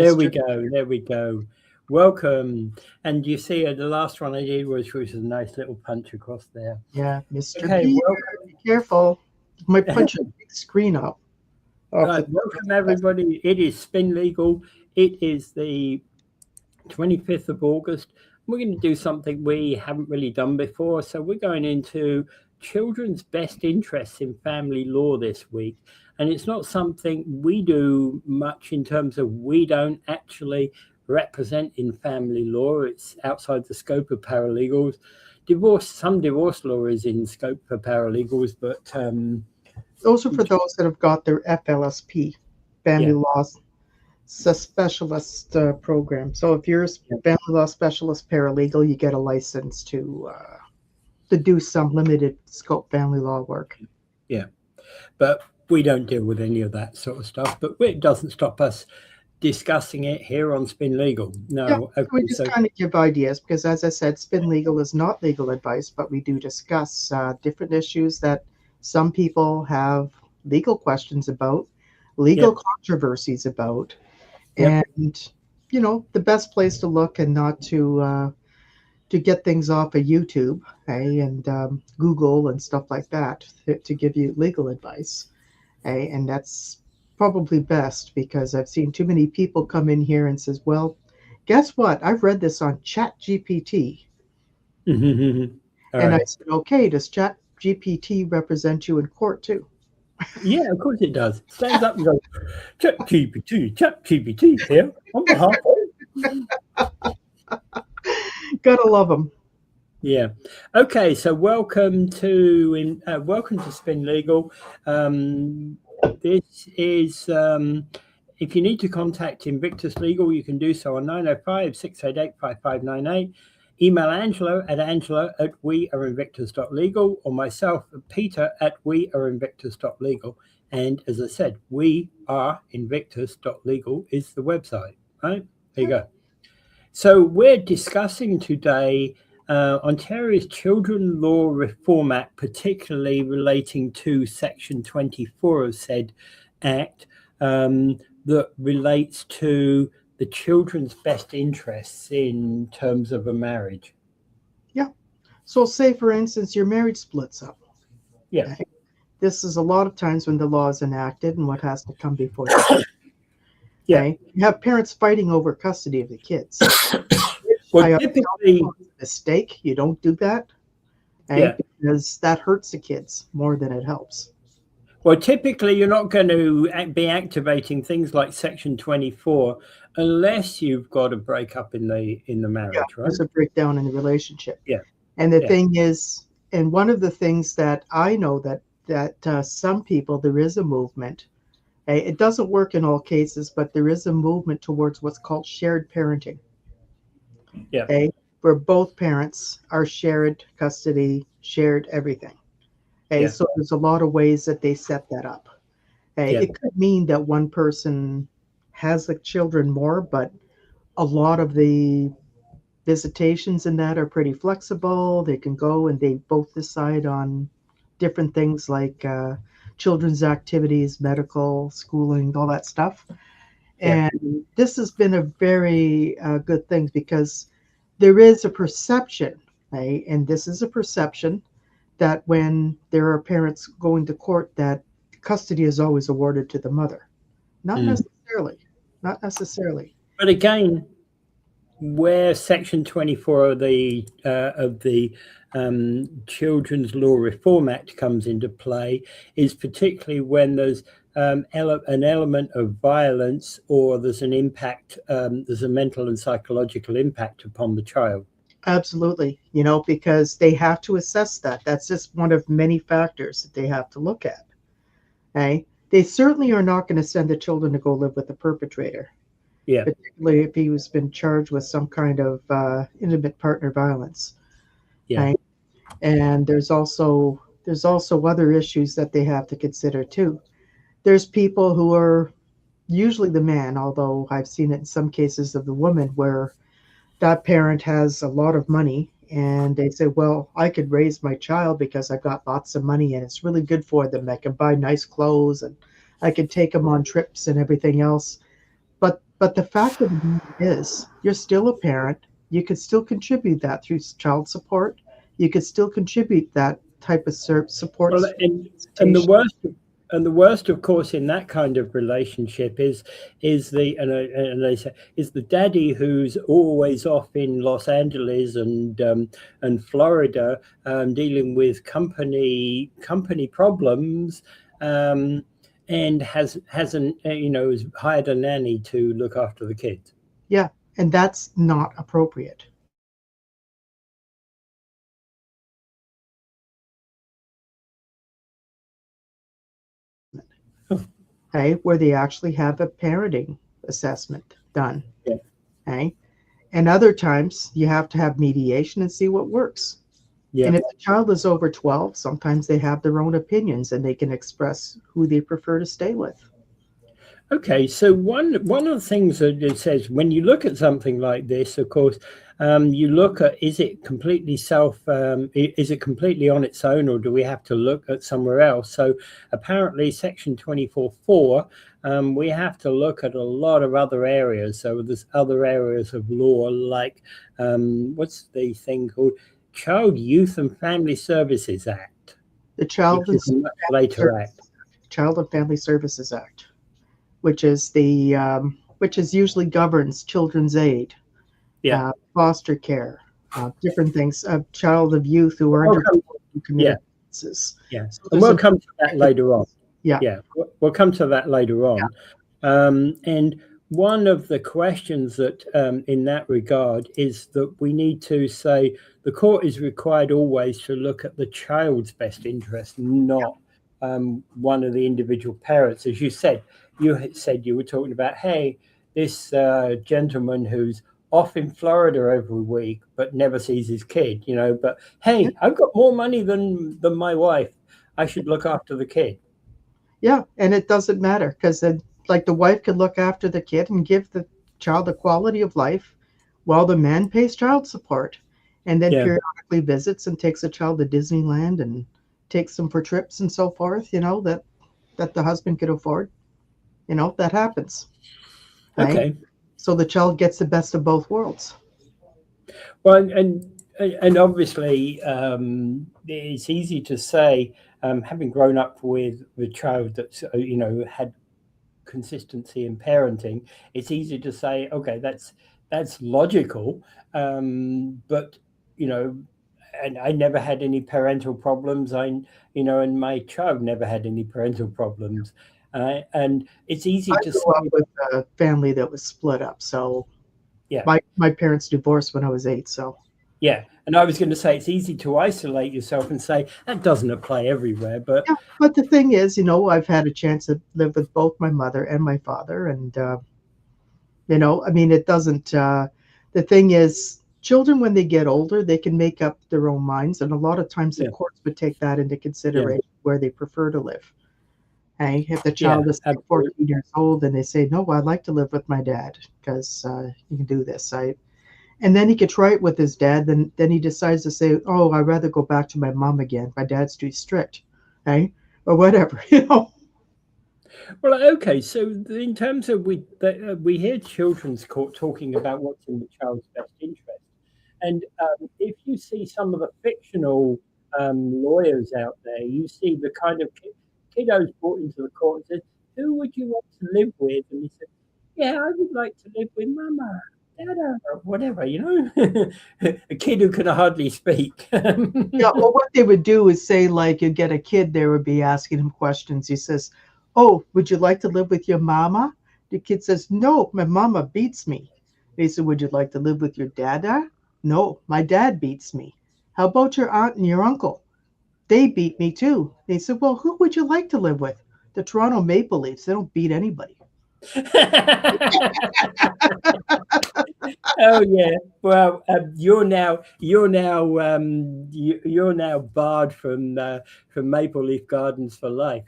There we go. There we go. Welcome. And you see, the last one I did was a nice little punch across there. Yeah, Mr. Okay, P. welcome. Be careful. My punch a big screen up. Right, welcome everybody. It is Spin Legal. It is the 25th of August. We're going to do something we haven't really done before. So we're going into children's best interests in family law this week. And it's not something we do much in terms of we don't actually represent in family law. It's outside the scope of paralegals. Some divorce law is in scope for paralegals, but those are for those that have got their FLSP, Family Law Specialist program. So if you're a Family Law Specialist paralegal, you get a license to do some limited scope family law work. Yeah, but we don't deal with any of that sort of stuff. But it doesn't stop us discussing it here on Spin Legal. No, yeah, okay, we just kind of give ideas because, as I said, Spin Legal is not legal advice, but we do discuss different issues that some people have legal questions about, legal controversies about, and the best place to look and not to get things off of YouTube, and Google and stuff like that to give you legal advice, and that's probably best because I've seen too many people come in here and says, well, guess what? I've read this on ChatGPT. And I said, okay, does ChatGPT represent you in court too? Yeah, of course it does. Stands up and goes, ChatGPT here on behalf of. Gotta love them. Yeah. Okay. So welcome to Spin Legal. This is if you need to contact Invictus Legal, you can do so on 905-688-5598. Email Angelo at weareinvictus.legal or myself, Peter, at weareinvictus.legal. And as I said, weareinvictus.legal is the website, right? There you go. So we're discussing today Ontario's Children Law Reform Act, particularly relating to Section 24 of said Act, that relates to the children's best interests in terms of a marriage. Yeah. So say, for instance, your marriage splits up. Yeah. Okay? This is a lot of times when the law is enacted and what has to come before the yeah. Okay? You have parents fighting over custody of the kids. Well, typically, mistake. You don't do that. Because that hurts the kids more than it helps. Well, typically, you're not going to be activating things like Section 24 unless you've got a breakup in the marriage, right? There's a breakdown in the relationship. Yeah. And the thing is, and one of the things that I know that some people, there is a movement. It doesn't work in all cases, but there is a movement towards what's called shared parenting. Yeah. Where both parents are shared custody, shared everything. So there's a lot of ways that they set that up. It could mean that one person has the children more, but a lot of the visitations in that are pretty flexible. They can go and they both decide on different things like children's activities, medical, schooling, all that stuff. And this has been a very good thing because there is a perception, and this is a perception, that when there are parents going to court, that custody is always awarded to the mother. Not necessarily. But again, where Section 24 of the Children's Law Reform Act comes into play is particularly when there's an element of violence or there's an impact, there's a mental and psychological impact upon the child. Absolutely, because they have to assess that. That's just one of many factors that they have to look at. They certainly are not going to send the children to go live with the perpetrator. Yeah. Particularly if he's been charged with some kind of intimate partner violence. Yeah. And there's also other issues that they have to consider too. There's people who are usually the man, although I've seen it in some cases of the woman where that parent has a lot of money and they say, well, I could raise my child because I've got lots of money and it's really good for them. I can buy nice clothes and I can take them on trips and everything else. But But the fact of the matter is, you're still a parent. You could still contribute that through child support. You could still contribute that type of support. Well, and the worst, and the worst, of course, in that kind of relationship is the and they say is the daddy who's always off in Los Angeles and Florida, dealing with company problems, and hasn't has hired a nanny to look after the kids. Yeah, and that's not appropriate. Okay, where they actually have a parenting assessment done. Yeah. Okay, and other times you have to have mediation and see what works. Yeah. And if the child is over 12, sometimes they have their own opinions and they can express who they prefer to stay with. Okay, so one of the things that it says when you look at something like this, of course, you look at is it completely is it completely on its own, or do we have to look at somewhere else? So apparently, Section 24(4), we have to look at a lot of other areas. So there's other areas of law, like what's the thing called Child, Youth, and Family Services Act. The Child and Family Services Act, which is which usually governs children's aid, foster care, different things, child of youth who are under committed offenses. Yeah, so and we'll come to that later on. Yeah, we'll come to that later on. Yeah. And one of the questions that in that regard is that we need to say the court is required always to look at the child's best interest, not one of the individual parents. As you said you were talking about, hey, this gentleman who's off in Florida every week but never sees his kid, but hey, I've got more money than my wife. I should look after the kid. Yeah, and it doesn't matter because like the wife could look after the kid and give the child the quality of life while the man pays child support and then periodically visits and takes the child to Disneyland and takes them for trips and so forth, that the husband could afford. That happens. Right? Okay. So the child gets the best of both worlds. Well, and obviously it's easy to say, having grown up with a child that's had consistency in parenting, it's easy to say, okay, that's logical, but and I never had any parental problems. And my child never had any parental problems. And it's easy to say with a family that was split up. So yeah, my parents divorced when I was 8. So yeah, and I was going to say it's easy to isolate yourself and say that doesn't apply everywhere. But but the thing is, I've had a chance to live with both my mother and my father, and I mean, it doesn't. The thing is, children when they get older, they can make up their own minds, and a lot of times the courts would take that into consideration where they prefer to live. Hey, if the child is 14 years old and they say, no, I'd like to live with my dad because you can do this. And then he could try it with his dad. Then he decides to say, oh, I'd rather go back to my mom again. My dad's too strict. Hey, or whatever, Well, okay. So in terms of we hear children's court talking about what's in the child's best interest. And if you see some of the fictional lawyers out there, you see the kind of kiddos brought into the court and said, who would you want to live with? And he said, yeah, I would like to live with Mama, Dada, or whatever, a kid who can hardly speak. Yeah, well, what they would do is say, like, you get a kid, they would be asking him questions. He says, oh, would you like to live with your mama? The kid says, no, my mama beats me. They said, would you like to live with your dada? No, my dad beats me. How about your aunt and your uncle? They beat me too. They said, well, who would you like to live with? The Toronto Maple Leafs. They don't beat anybody. Oh yeah. Well, you're now barred from Maple Leaf Gardens for life.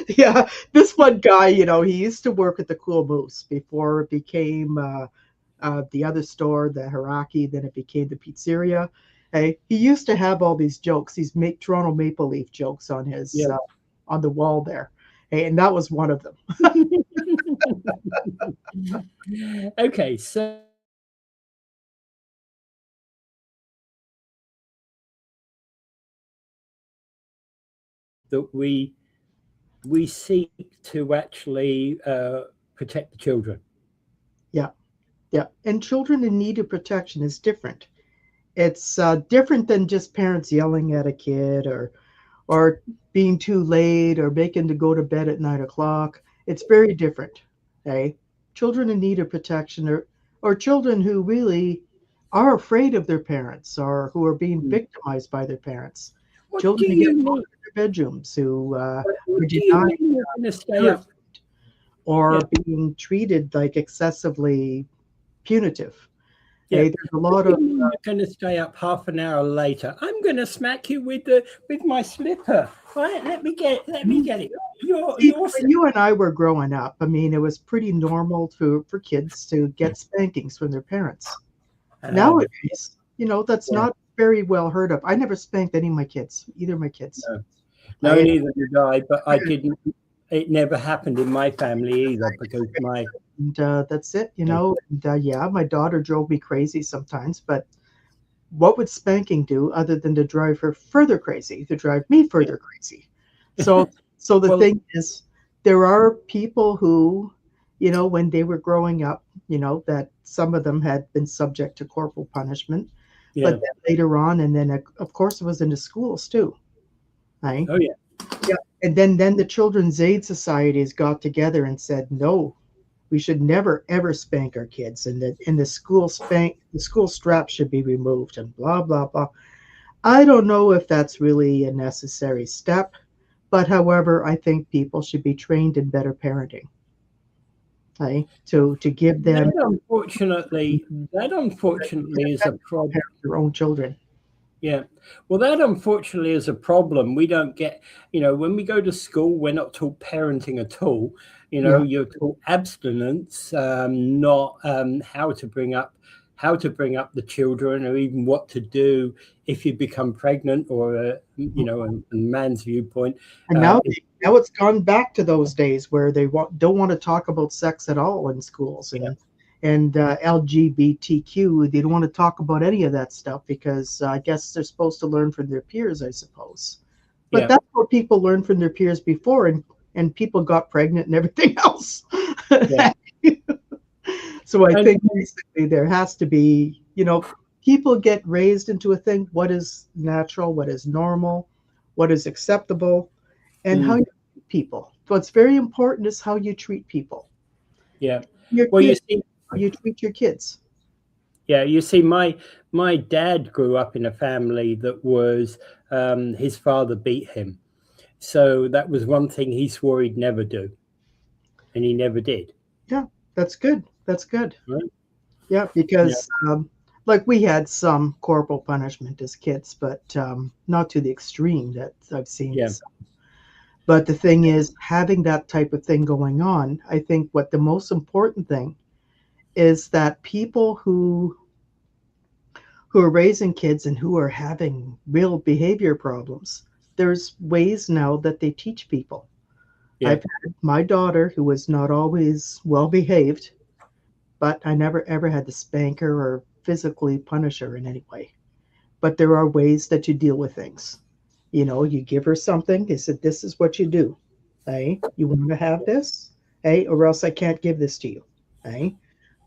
Yeah, this one guy, he used to work at the Cool Moose before it became the other store, the Hiraki, then it became the pizzeria. Hey, he used to have all these jokes, these Toronto Maple Leaf jokes on his on the wall there. And that was one of them. Okay, so that we seek to actually protect the children. Yeah, yeah. And children in need of protection is different. It's different than just parents yelling at a kid or being too late or making to go to bed at 9 o'clock. It's very different. Okay, children in need of protection or children who really are afraid of their parents or who are being victimized by their parents. What Children do who get you locked mean? in their bedrooms who are What do you denied mean you're going to stay up? or Yeah, being treated like excessively punitive. yeah. Hey, there's a What lot do of you mean you're going to stay up half an hour later? I'm going to smack you with my slipper. Right? Let me get it. Your see, when you and I were growing up, I mean, it was pretty normal for kids to get spankings from their parents. Nowadays, that's yeah, not very well heard of. I never spanked any of my kids, either of my kids. no, I neither did I. But I didn't. It never happened in my family either because my and that's it, And yeah, my daughter drove me crazy sometimes, but what would spanking do other than to drive her further crazy, to drive me further crazy? So, so the well, thing is, there are people who, when they were growing up, that some of them had been subject to corporal punishment, but yeah. then later on, and then of course it was in the schools too, right? Oh yeah. Yeah, and then the children's aid societies got together and said, no, we should never ever spank our kids, and the school strap should be removed, and blah blah blah. I don't know if that's really a necessary step, but however, I think people should be trained in better parenting, right? To give them That unfortunately is a problem. their own children. Yeah. Well, that unfortunately is a problem. We don't get, when we go to school, we're not taught parenting at all. Yeah, You're taught abstinence, not how to bring up the children, or even what to do if you become pregnant, or a man's viewpoint. and Uh, now it's gone back to those days where they don't want to talk about sex at all in schools, yeah, and LGBTQ. They don't want to talk about any of that stuff because I guess they're supposed to learn from their peers, I suppose. But yeah, that's what people learned from their peers before, and people got pregnant and everything else. yeah. So I And think basically there has to be, people get raised into a thing: what is natural, what is normal, what is acceptable, and how mm, you treat people. What's very important is how you treat people. yeah. Your Well, you kids, see, how you treat your kids. yeah, you see, my dad grew up in a family that was his father beat him, so that was one thing he swore he'd never do, and he never did. Yeah, that's good. That's good. Right? Yeah, Yeah, because like we had some corporal punishment as kids, but not to the extreme that I've seen. yeah, But the thing is, having that type of thing going on, I think what the most important thing is that people who are raising kids and who are having real behavior problems, there's ways now that they teach people. yeah, I've had my daughter who was not always well behaved, but I never ever had to spank her or physically punish her in any way. But there are ways that you deal with things. You give her something, they said, this is what you do. Hey, you want to have this? Hey, or else I can't give this to you. Hey,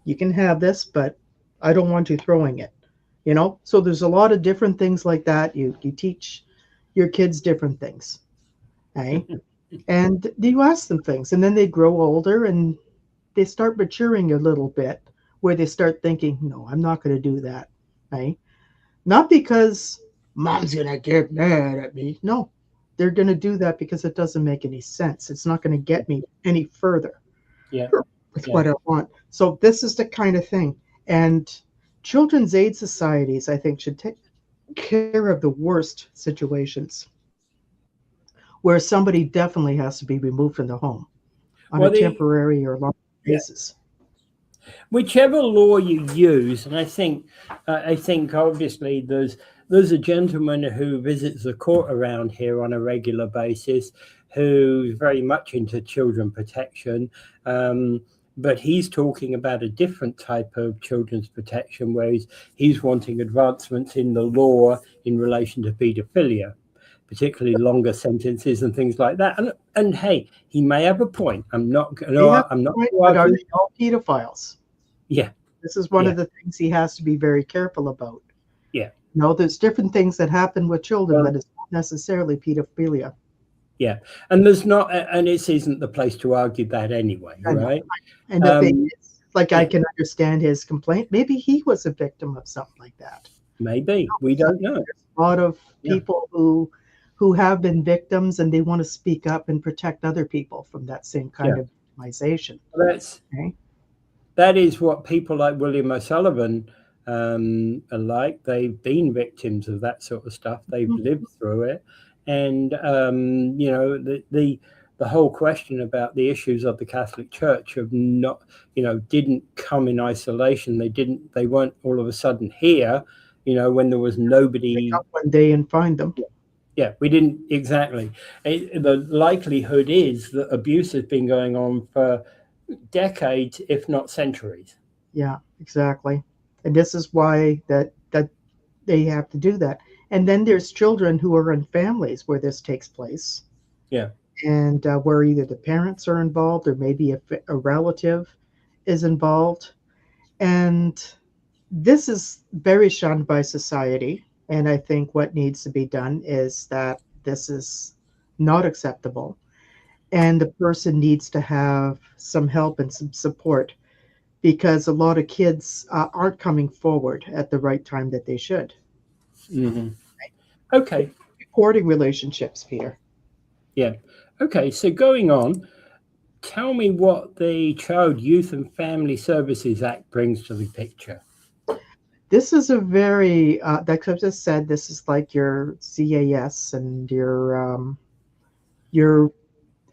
you can have this, but I don't want you throwing it. So there's a lot of different things like that. You teach your kids different things. Hey, and you ask them things, and then they grow older and they start maturing a little bit where they start thinking, no, I'm not going to do that. Right? Not because mom's going to get mad at me. No, they're going to do that because it doesn't make any sense. It's not going to get me any further yeah, with yeah. what I want. So this is the kind of thing. And children's aid societies, I think, should take care of the worst situations where somebody definitely has to be removed from the home on a Well, temporary or long yeah, basis. whichever law you use, and I think obviously there's a gentleman who visits the court around here on a regular basis who's very much into children protection. But he's talking about a different type of children's protection, where he's wanting advancements in the law in relation to paedophilia, particularly longer sentences and things like that. And hey, he may have a point. I'm not But are they all pedophiles? Yeah. This is one of the things he has to be very careful about. Yeah. There's different things that happen with children, but it's not necessarily pedophilia. Yeah, and there's not, and this isn't the place to argue that anyway, right? And the thing is, like, I can understand his complaint. Maybe he was a victim of something like that. Maybe. We don't know. There's a lot of people who have been victims, and they want to speak up and protect other people from that same kind of victimization. That is what people like William O'Sullivan are like. They've been victims of that sort of stuff. They've lived through it. And, the whole question about the issues of the Catholic Church of not, didn't come in isolation. They weren't all of a sudden here, when there was nobody. Wake up one day and find them. Yeah, we didn't exactly. The likelihood is that abuse has been going on for decades, if not centuries. Yeah, exactly. And this is why that they have to do that. And then there's children who are in families where this takes place. Yeah. And where either the parents are involved or maybe a relative is involved. And this is very shunned by society. And I think what needs to be done is that this is not acceptable. And the person needs to have some help and some support, because a lot of kids aren't coming forward at the right time that they should. Mm-hmm. Okay. Supporting relationships, Peter. Yeah. Okay. So going on, tell me what the Child, Youth and Family Services Act brings to the picture. This is a very, like I just said, this is like your CAS and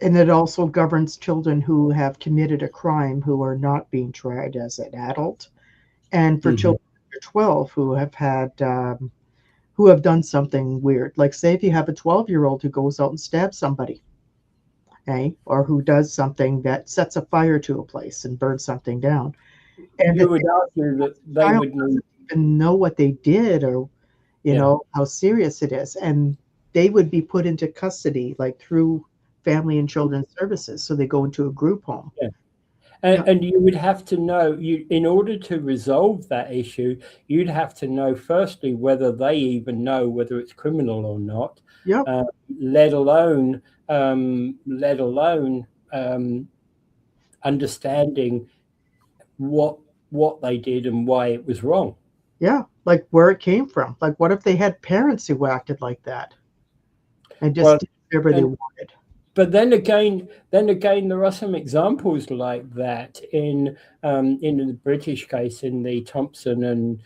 and it also governs children who have committed a crime who are not being tried as an adult, and for children under 12 who have done something weird. Like, say if you have a 12-year-old who goes out and stabs somebody, or who does something that sets a fire to a place and burns something down. And you would argue that they would even know what they did, or how serious it is, and they would be put into custody, like through Family and Children's Services, so they go into a group home. And you would have to know, in order to resolve that issue, you'd have to know firstly whether they even know whether it's criminal or not. Let alone understanding what they did and why it was wrong. Yeah, like where it came from. Like, what if they had parents who acted like that and just did whatever they wanted? But then again, there are some examples like that in the British case, in the Thompson and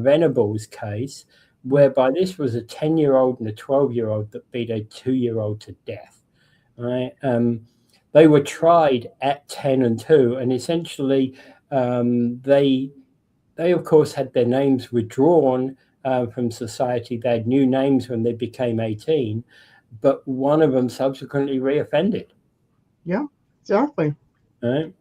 Venables case, whereby this was a 10-year-old and a 12-year-old that beat a 2-year-old to death. Right? They were tried at 10 and 2, and essentially they of course had their names withdrawn from society. They had new names when they became 18. But one of them subsequently reoffended. Yeah, exactly. Right.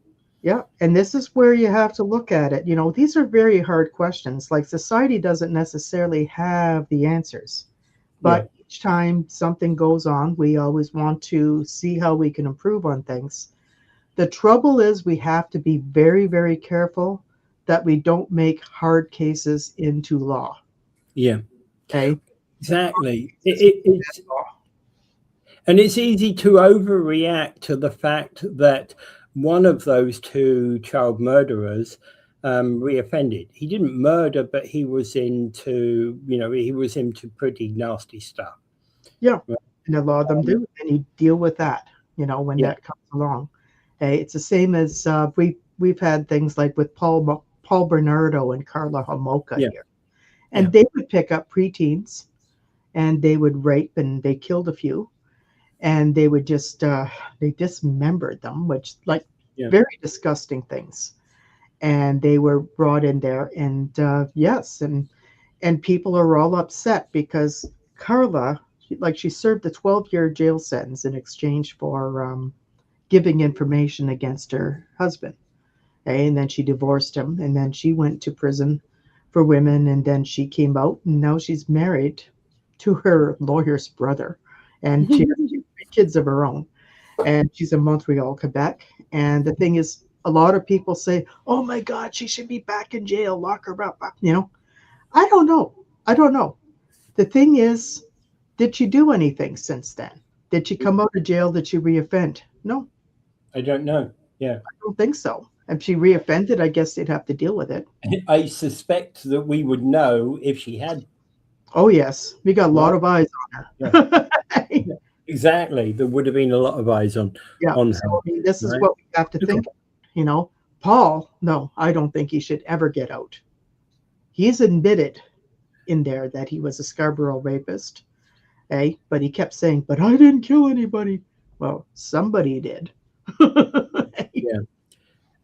Yeah, and this is where you have to look at it. These are very hard questions. Like, society doesn't necessarily have the answers. But each time something goes on, we always want to see how we can improve on things. The trouble is we have to be very, very careful that we don't make hard cases into law. Yeah. Okay. Exactly. And it's easy to overreact to the fact that one of those two child murderers reoffended. He didn't murder, but he was into pretty nasty stuff. Yeah, and a lot of them do, and you deal with that, when that comes along. It's the same as we've had things like with Paul Bernardo and Carla Homolka here, and they would pick up preteens, and they would rape, and they killed a few. And they would just they dismembered them, which very disgusting things. And they were brought in there, and and people are all upset because Carla, she served a 12-year jail sentence in exchange for giving information against her husband. Okay? And then she divorced him, and then she went to prison for women, and then she came out, and now she's married to her lawyer's brother, and she has 2 kids of her own, and she's in Montreal, Quebec. And the thing is, a lot of people say, "Oh my God, she should be back in jail. Lock her up." I don't know. I don't know. The thing is, did she do anything since then? Did she come out of jail? Did she reoffend? No, I don't know. Yeah. I don't think so. If she reoffended, I guess they'd have to deal with it. I suspect that we would know if she had. Oh, yes. We got a lot of eyes on her. Yeah. Exactly. There would have been a lot of eyes on her. So, I mean, this is what we have to think. Paul, no, I don't think he should ever get out. He's admitted in there that he was a Scarborough rapist, but he kept saying, "But I didn't kill anybody." Well, somebody did. Yeah.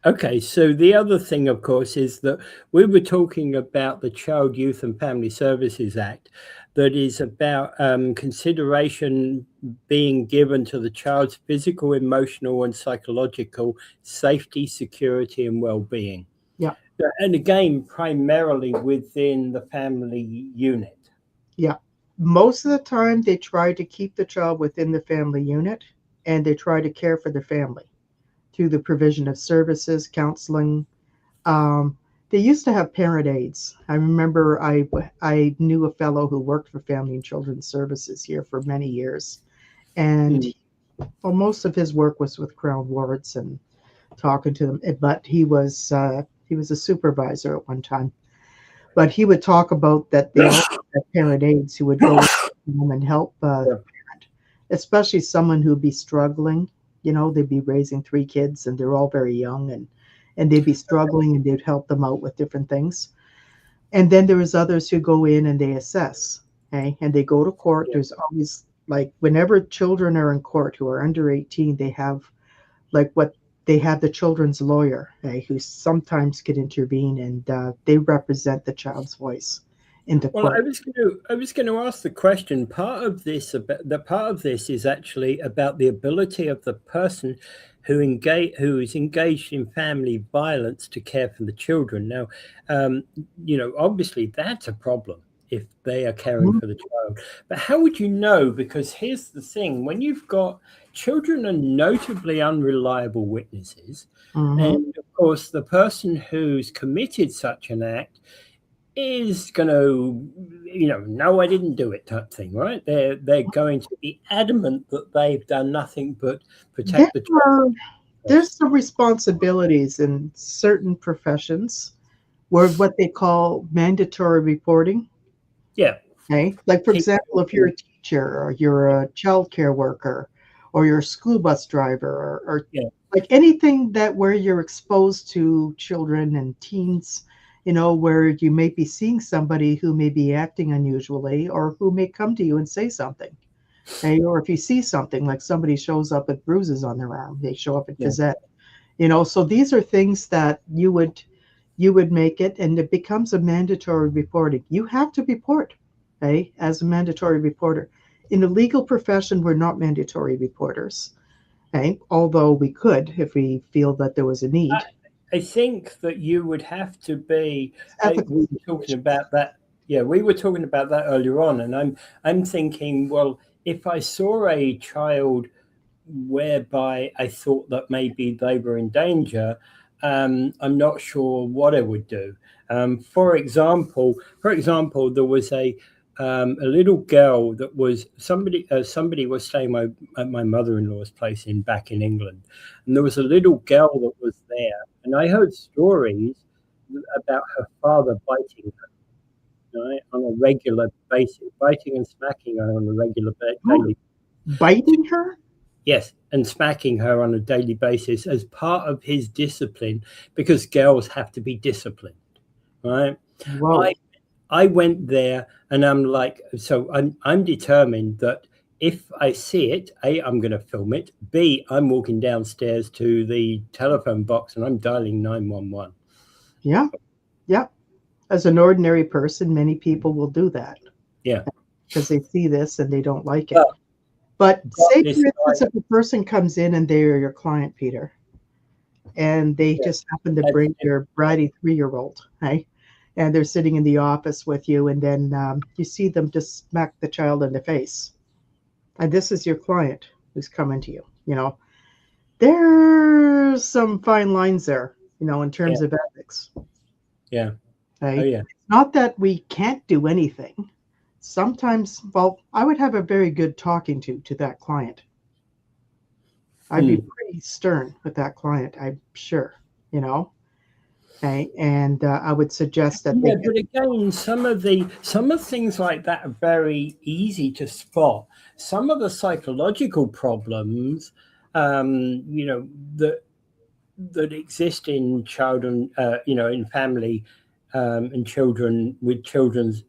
Okay, so the other thing, of course, is that we were talking about the Child, Youth and Family Services Act, that is about consideration being given to the child's physical, emotional, and psychological safety, security, and well-being. Yeah. And again, primarily within the family unit. Yeah. Most of the time, they try to keep the child within the family unit, and they try to care for the family through the provision of services, counseling. They used to have parent aides. I remember I knew a fellow who worked for Family and Children's Services here for many years, and most of his work was with Crown wards and talking to them. But he was a supervisor at one time. But he would talk about that they also had parent aides who would go home and help the parent, especially someone who'd be struggling. They'd be raising 3 kids, and they're all very young, and they'd be struggling, and they'd help them out with different things. And then there was others who go in and they assess, and they go to court. There's always, whenever children are in court who are under 18, they have the children's lawyer, who sometimes could intervene, and they represent the child's voice in the court. Well, I was going to ask the question. Part of this is actually about the ability of the person who is engaged in family violence to care for the children. Now, obviously that's a problem if they are caring for the child. But how would you know? Because here's the thing: when you've got children are notably unreliable witnesses, and of course the person who's committed such an act is going to, no, I didn't do it type thing, right? They're going to be adamant that they've done nothing but protect the child. There's some responsibilities in certain professions where what they call mandatory reporting. Yeah. Okay. Like, for example, if you're a teacher or you're a childcare worker or you're a school bus driver or like anything where you're exposed to children and teens, where you may be seeing somebody who may be acting unusually or who may come to you and say something. Okay? Or if you see something like somebody shows up with bruises on their arm, they show up at Gazette. So these are things that you would make it, and it becomes a mandatory reporting. You have to report, as a mandatory reporter. In the legal profession, we're not mandatory reporters, although we could if we feel that there was a need. I think that you would have to be. We were talking about that. Yeah, we were talking about that earlier on, and I'm thinking, well, if I saw a child whereby I thought that maybe they were in danger, I'm not sure what I would do. For example, there was a little girl that was somebody was staying at my mother-in-law's place back in England, and there was a little girl that was there, and I heard stories about her father biting her, right, on a regular basis, biting and smacking her on a regular daily. Biting her? Yes, and smacking her on a daily basis as part of his discipline, because girls have to be disciplined, right? Wow. I went there, and I'm like, so I'm determined that if I see it, A, I'm going to film it. B, I'm walking downstairs to the telephone box and I'm dialing 911. Yeah. As an ordinary person, many people will do that. Yeah. because they see this and they don't like it. Well, But say, this for instance, if a person comes in and they're your client, Peter, and they just happen to bring their bratty 3-year-old, right? And they're sitting in the office with you, and then you see them just smack the child in the face. And this is your client who's coming to you, There's some fine lines there, in terms of ethics. Yeah. Right? Oh, yeah. It's not that we can't do anything. Sometimes, well, I would have a very good talking to that client. I'd be pretty stern with that client, I'm sure, Okay? And I would suggest that yeah, but again, some of things like that are very easy to spot. Some of the psychological problems, that exist in child and in family and children with children's,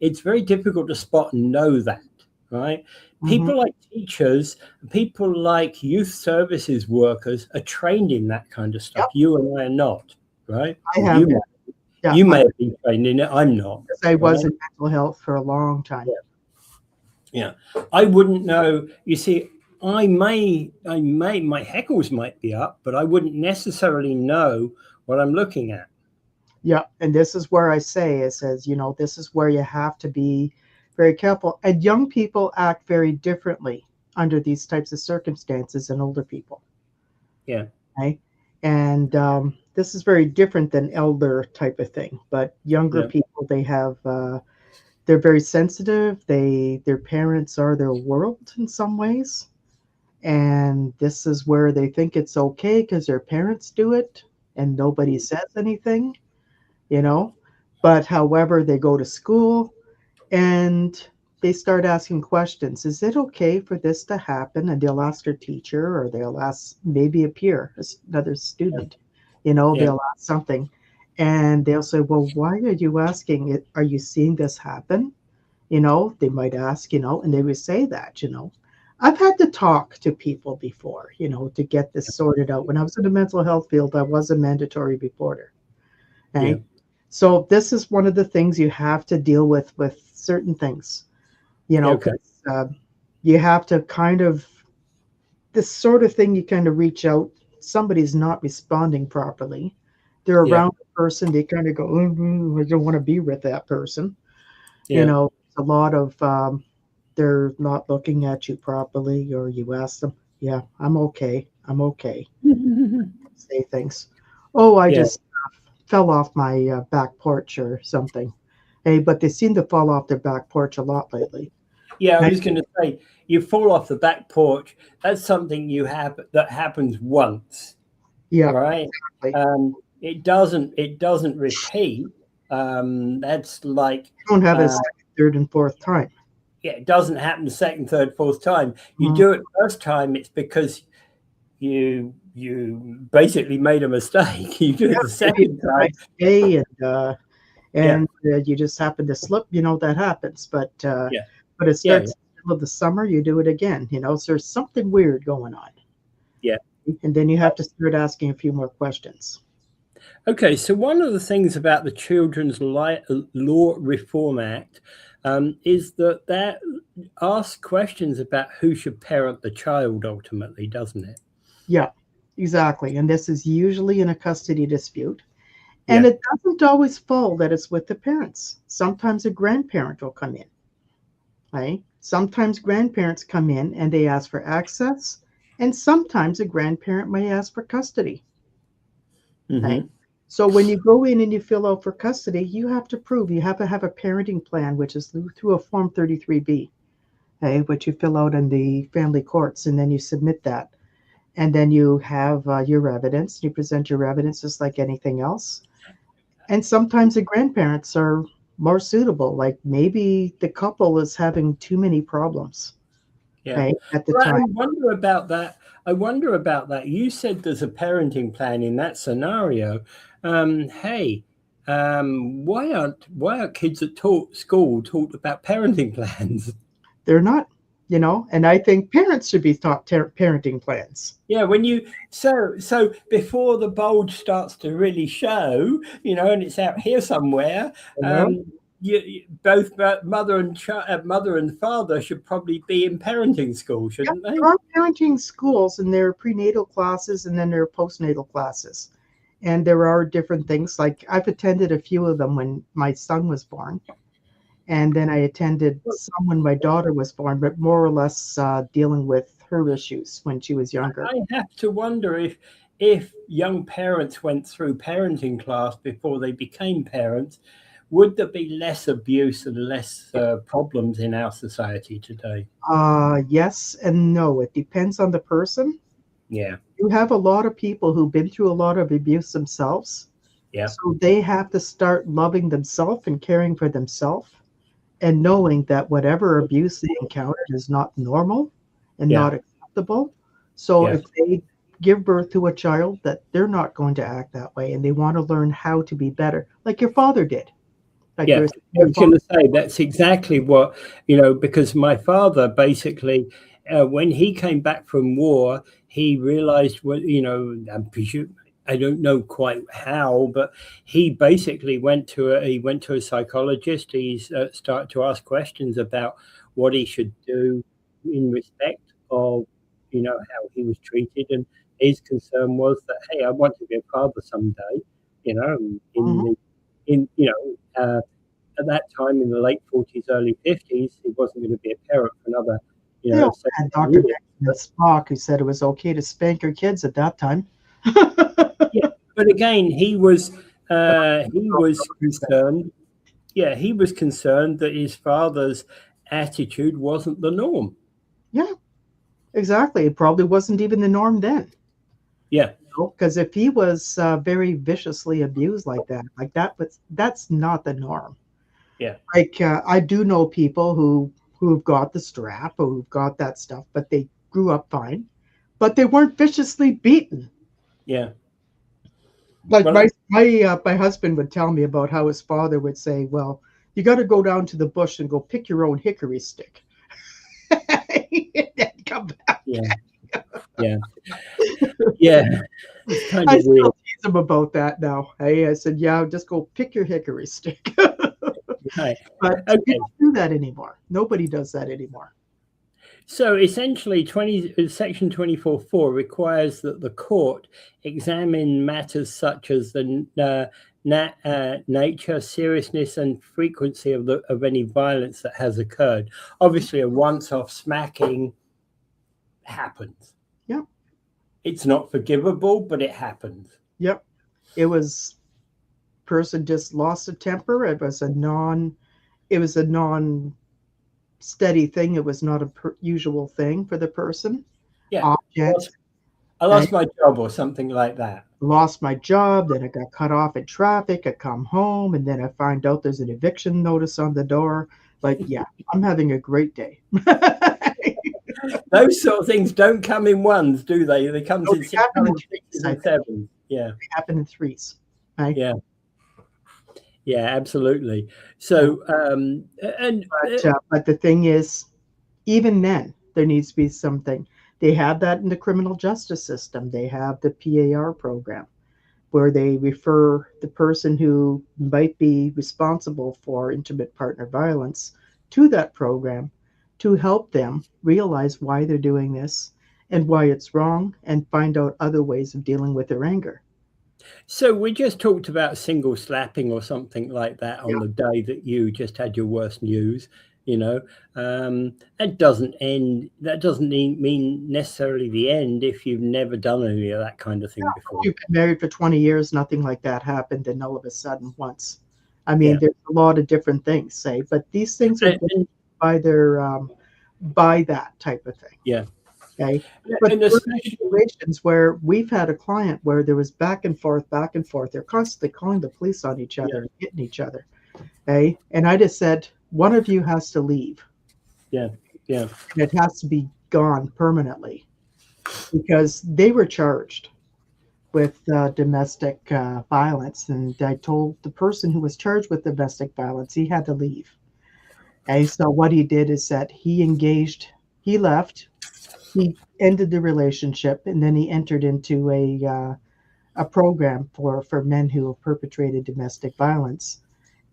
it's very difficult to spot and know that, right? People like teachers, people like youth services workers are trained in that kind of stuff. You and I are not, right? I have. You may have been trained in it. I'm not. I was in mental health for a long time. Yeah. I wouldn't know. You see, my heckles might be up, but I wouldn't necessarily know what I'm looking at. Yeah. And this is where I say, it says, this is where you have to be very careful. And young people act very differently under these types of circumstances than older people. Yeah. Okay. And this is very different than elder type of thing. But younger people, they have, they're very sensitive. Their parents are their world in some ways. And this is where they think it's okay because their parents do it and nobody says anything, But however, they go to school and they start asking questions. Is it okay for this to happen? And they'll ask their teacher, or they'll ask maybe a peer, another student, they'll ask something. And they'll say, well, why are you asking it? Are you seeing this happen? They might ask, and they would say that, I've had to talk to people before, to get this sorted out. When I was in the mental health field, I was a mandatory reporter. Okay. Yeah. So this is one of the things you have to deal with certain things, because you have to kind of, this sort of thing, you kind of reach out, somebody's not responding properly. They're around the person, they kind of go, I don't want to be with that person. A lot of, they're not looking at you properly, or you ask them, yeah, I'm okay. Say things. Oh, I just fell off my back porch or something. Hey, but they seem to fall off their back porch a lot lately. Yeah, I was going to say, you fall off the back porch. That's something that happens once. Yeah. Right. Exactly. It doesn't repeat. That's like, you don't have it a second, third, and fourth time. Yeah, it doesn't happen the second, third, fourth time. You do it first time, it's because you basically made a mistake. You do it the second time. And you just happen to slip, that happens. But it starts in the middle of the summer, you do it again, so there's something weird going on. Yeah. And then you have to start asking a few more questions. Okay, so one of the things about the Children's Law Reform Act is that asks questions about who should parent the child ultimately, doesn't it? Yeah, exactly. And this is usually in a custody dispute. And it doesn't always fall that it's with the parents. Sometimes a grandparent will come in. Right? Sometimes grandparents come in and they ask for access. And sometimes a grandparent may ask for custody. Right? So when you go in and you fill out for custody, you have to prove, you have to have a parenting plan, which is through a Form 33B, which you fill out in the family courts, and then you submit that. And then you have your evidence. You present your evidence just like anything else. And sometimes the grandparents are more suitable. Like maybe the couple is having too many problems. Yeah. At the time. I wonder about that. You said there's a parenting plan in that scenario. Why aren't kids at school taught about parenting plans? They're not, and I think parents should be taught parenting plans. Yeah, so before the bulge starts to really show, and it's out here somewhere, both mother and father should probably be in parenting school, shouldn't they? There are parenting schools, and there are prenatal classes, and then there are postnatal classes. And there are different things. Like I've attended a few of them when my son was born. And then I attended some when my daughter was born, but more or less dealing with her issues when she was younger. I have to wonder if young parents went through parenting class before they became parents, would there be less abuse and less problems in our society today? Yes and no. It depends on the person. Yeah. You have a lot of people who've been through a lot of abuse themselves. Yeah. So they have to start loving themselves and caring for themselves and knowing that whatever abuse they encountered is not normal and not acceptable. So if they give birth to a child, that they're not going to act that way, and they want to learn how to be better, like your father did. Like I was going to say that's exactly what, because my father basically, when he came back from war, he realized I don't know quite how, but he basically went to a psychologist. He's started to ask questions about what he should do in respect of, how he was treated, and his concern was that, hey, I want to be a father someday, at that time in the late 40s, early 50s, he wasn't going to be a parent for another, and Dr. Spock, who said it was okay to spank your kids at that time. But again, he was concerned. Yeah, he was concerned that his father's attitude wasn't the norm. Yeah, exactly. It probably wasn't even the norm then. Yeah. Because if he was very viciously abused like that, that's not the norm. Yeah. Like I do know people who've got the strap or who've got that stuff, but they grew up fine, but they weren't viciously beaten. Yeah. Like my husband would tell me about how his father would say, "Well, you got to go down to the bush and go pick your own hickory stick." And then come back. Yeah. Yeah. Yeah. It's kind of I weird. still tease him about that now. Hey, I said, "Yeah, just go pick your hickory stick." Right. But we don't do that anymore. Nobody does that anymore. So essentially, Section 24(4) requires that the court examine matters such as the nature, seriousness, and frequency of any violence that has occurred. Obviously, a once-off smacking happens. Yeah. It's not forgivable, but it happens. Yep. It was person just lost a temper. It was a non steady thing. It was not a usual thing for the person. Yeah. I lost my job or something like that. Lost my job, then I got cut off in traffic. I come home, and then I find out there's an eviction notice on the door. Like, yeah, I'm having a great day. Those sort of things don't come in ones, do they? They come in sixes and sevens. Yeah. They happen in threes. Right? Yeah. Yeah, absolutely. So, but the thing is, even then, there needs to be something. They have that in the criminal justice system. They have the PAR program where they refer the person who might be responsible for intimate partner violence to that program to help them realize why they're doing this and why it's wrong and find out other ways of dealing with their anger. So we just talked about single slapping or something like that on the day that you just had your worst news. That doesn't mean necessarily the end if you've never done any of that kind of thing before. You've been married for 20 years, nothing like that happened, and all of a sudden once. I mean, there's a lot of different things, say, but these things are by that type of thing. Yeah. Okay. But there are situations where we've had a client where there was back and forth. They're constantly calling the police on each other and hitting each other. Okay. And I just said, one of you has to leave. Yeah. Yeah. And it has to be gone permanently because they were charged with domestic violence. And I told the person who was charged with domestic violence, he had to leave. Okay. So what he did is that he left. He ended the relationship, and then he entered into a program for men who have perpetrated domestic violence.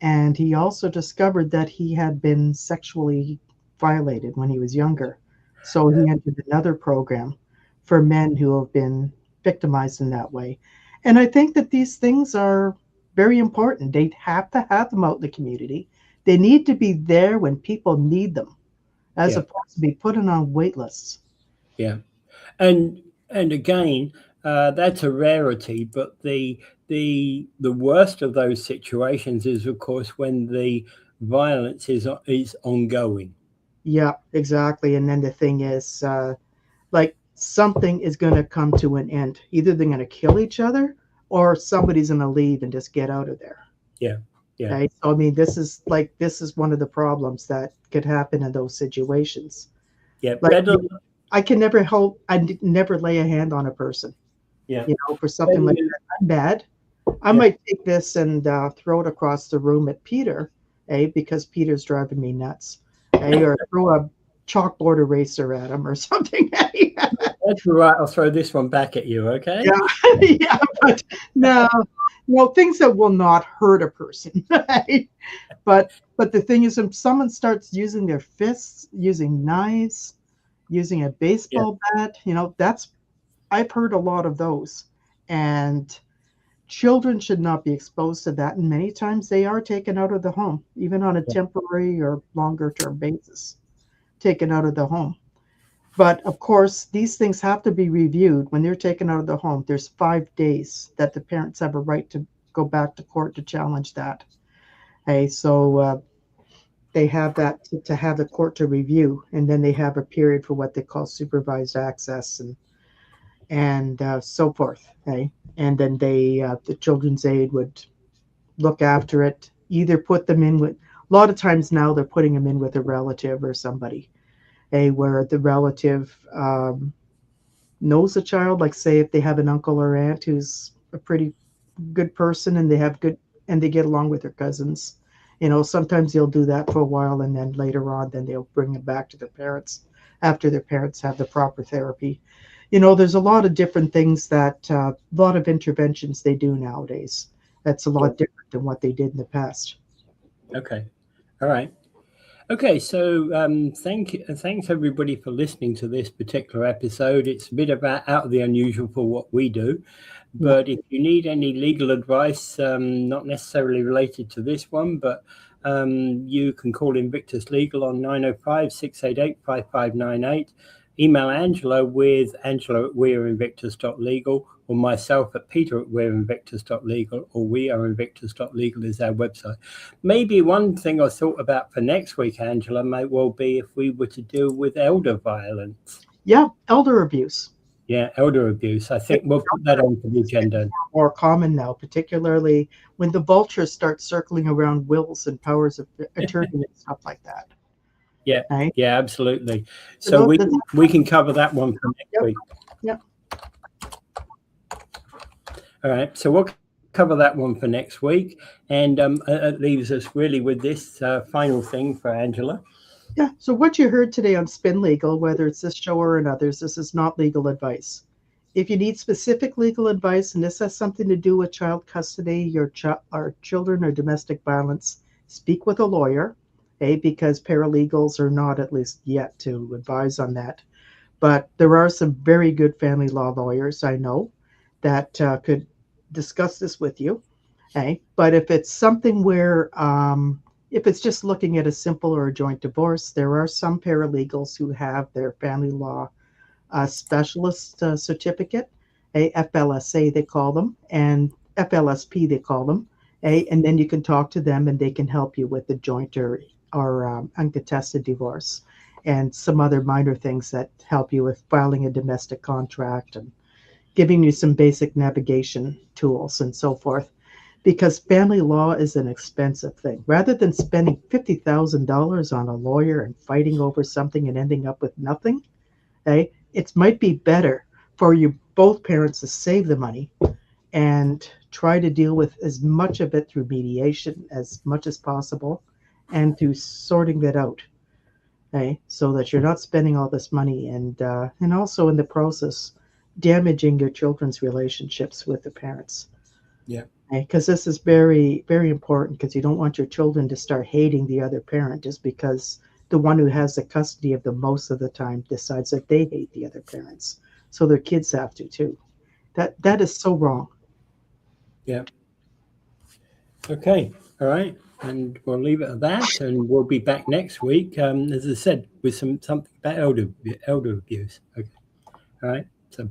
And he also discovered that he had been sexually violated when he was younger. So he entered another program for men who have been victimized in that way. And I think that these things are very important. They have to have them out in the community. They need to be there when people need them, as Yeah. opposed to be put on wait lists. Yeah. And again, that's a rarity, but the worst of those situations is, of course, when the violence is ongoing. Yeah, exactly. And then the thing is, like something is going to come to an end. Either they're going to kill each other, or somebody's going to leave and just get out of there. Yeah. Yeah. Okay? So I mean, this is one of the problems that could happen in those situations. Yeah. Like Better. I can never help. Never lay a hand on a person. Yeah. For something like that. I'm bad. I might take this and throw it across the room at Peter, because Peter's driving me nuts, or throw a chalkboard eraser at him or something. That's all right. I'll throw this one back at you. Okay. Yeah, yeah, but no, things that will not hurt a person. Right? But the thing is, if someone starts using their fists, using knives, using a baseball bat, that's I've heard a lot of those, and children should not be exposed to that. And many times they are taken out of the home, even on a temporary or longer term basis, taken out of the home. But of course, these things have to be reviewed when they're taken out of the home. There's 5 days that the parents have a right to go back to court to challenge that. So they have that to have the court to review, and then they have a period for what they call supervised access and so forth. And then the children's aid would look after it, either put them in with. A lot of times now they're putting them in with a relative or somebody, where the relative knows the child. Like say if they have an uncle or aunt who's a pretty good person and they get along with their cousins. Sometimes they'll do that for a while, and then later on, then they'll bring them back to their parents after their parents have the proper therapy. There's a lot of different things that a lot of interventions they do nowadays. That's a lot different than what they did in the past. Okay. All right. Okay, so thanks everybody for listening to this particular episode. It's a bit out of the unusual for what we do, but if you need any legal advice, not necessarily related to this one, but you can call Invictus Legal on 905-688-5598. Email Angela with angela@weareinvictus.legal, or myself at peter@weareinvictus.legal, or weareinvictus.legal is our website. Maybe one thing I thought about for next week, Angela, might well be if we were to deal with elder violence. Yeah, elder abuse. Yeah, elder abuse. I think we'll put that on for the agenda. More common now, particularly when the vultures start circling around wills and powers of attorney and stuff like that. Yeah, right? Yeah, absolutely. So we can cover that one for next week. Yep. All right, so we'll cover that one for next week, and it leaves us really with this final thing for Angela. Yeah, so what you heard today on Spin Legal, whether it's this show or in others, this is not legal advice. If you need specific legal advice, and this has something to do with child custody, or children or domestic violence, speak with a lawyer, because paralegals are not, at least yet, to advise on that. But there are some very good family law lawyers I know that could discuss this with you. But if it's something where, if it's just looking at a simple or a joint divorce, there are some paralegals who have their family law specialist certificate, a FLSA they call them, and FLSP they call them, and then you can talk to them and they can help you with the joint or uncontested divorce and some other minor things that help you with filing a domestic contract and giving you some basic navigation tools and so forth. Because family law is an expensive thing. Rather than spending $50,000 on a lawyer and fighting over something and ending up with nothing, it might be better for you both parents to save the money and try to deal with as much of it through mediation as much as possible, and through sorting that out, so that you're not spending all this money and also in the process damaging your children's relationships with the parents. Yeah. Because this is very, very important, because you don't want your children to start hating the other parent just because the one who has the custody of them most of the time decides that they hate the other parents. So their kids have to too. That is so wrong. Yeah. Okay. All right. And we'll leave it at that, and we'll be back next week, as I said, with something about elder abuse. Okay. All right. So.